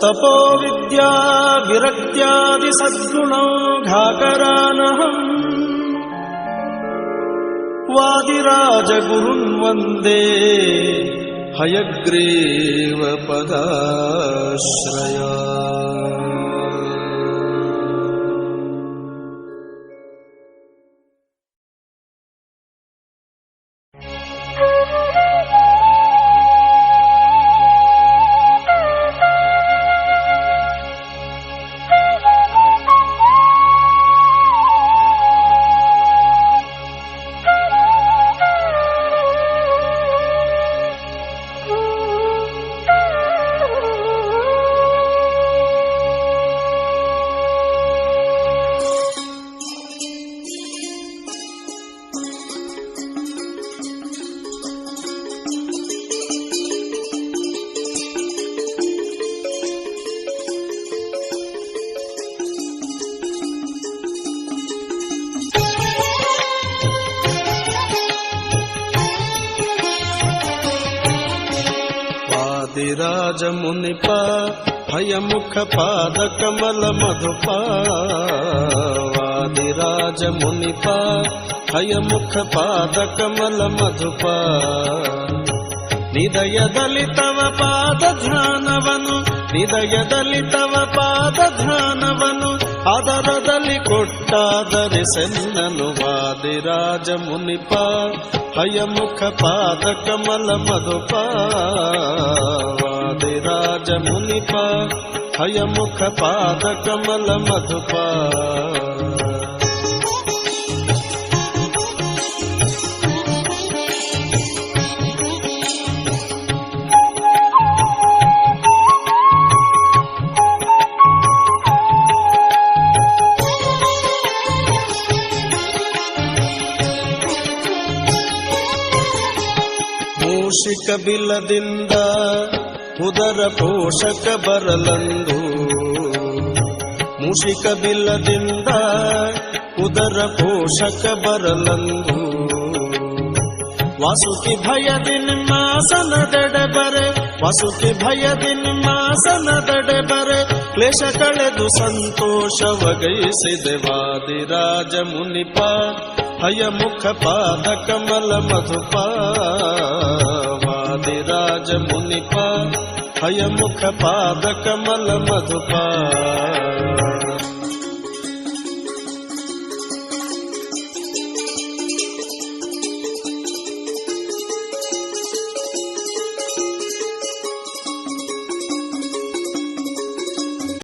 ತಪೋ ವಿದ್ಯಾ ವಿರಕ್ತ್ಯಾದಿ ಸದ್ಗುಣೋ ಘಾಕರಾನಹಂ ವಾದಿರಾಜ ಗುರುನ್ ವಂದೇ ಹಯಗ್ರೀವ ಪದಾಶ್ರಯ. ವಾದಿರಾಜ ಮುನಿಪ ಹಯಮುಖ ಪಾದ ಕಮಲ ಮಧುಪ. ವಾದಿರಾಜ ಮುನಿಪ ಹಯಮುಖ ಪಾದ ಕಮಲ ಮಧುಪ. ನಿದಯದಲ್ಲಿ ತವ ಪಾದ ಧ್ಯಾನವನು, ನಿದಯದಲ್ಲಿ ತವ ಪಾದ ಧ್ಯಾನವನು, ಆದರದಲ್ಲಿ ಕೊಟ್ಟಾದರೆ ಸೆನ್ನನು. ವಾದಿರಾಜ ಮುನಿಪ ಹಯಮುಖ ಪಾದ ಕಮಲ ಮಧುಪ. ವಾದಿರಾಜ ಮುನಿಪ ಹಯಮುಖ ಪಾದ ಕಮಲ ಮಧುಪ. ಮೂಷಿಕ ಬಿಲ್ಲದಿಂದ ಉದರ ಪೋಷಕ ಬರಲಂದು. ಮೂಷಿಕ ಬಿಲ್ಲದಿಂದ ಉದರ ಪೋಷಕ ಬರಲಂದು. ವಾಸುಕಿ ಭಯದಿ ನಿಮ್ಮಾಸನದೆಡೆ ಬರೆ, ವಾಸುಕಿ ಭಯದಿ ನಿಮ್ಮಾಸನದೆಡೆ ಬರೆ, ಕ್ಲೇಶ ಕಳೆದು ಸಂತೋಷವಗೈಸಿದೆ. ವಾದಿರಾಜ ಮುನಿಪ ಹಯಮುಖ ಪಾದ ಕಮಲ ಮಧುಪ. ವಾದಿರಾಜ ಮುನಿಪ ಹಯಮುಖ ಪಾದ ಕಮಲ ಮಧುಪ.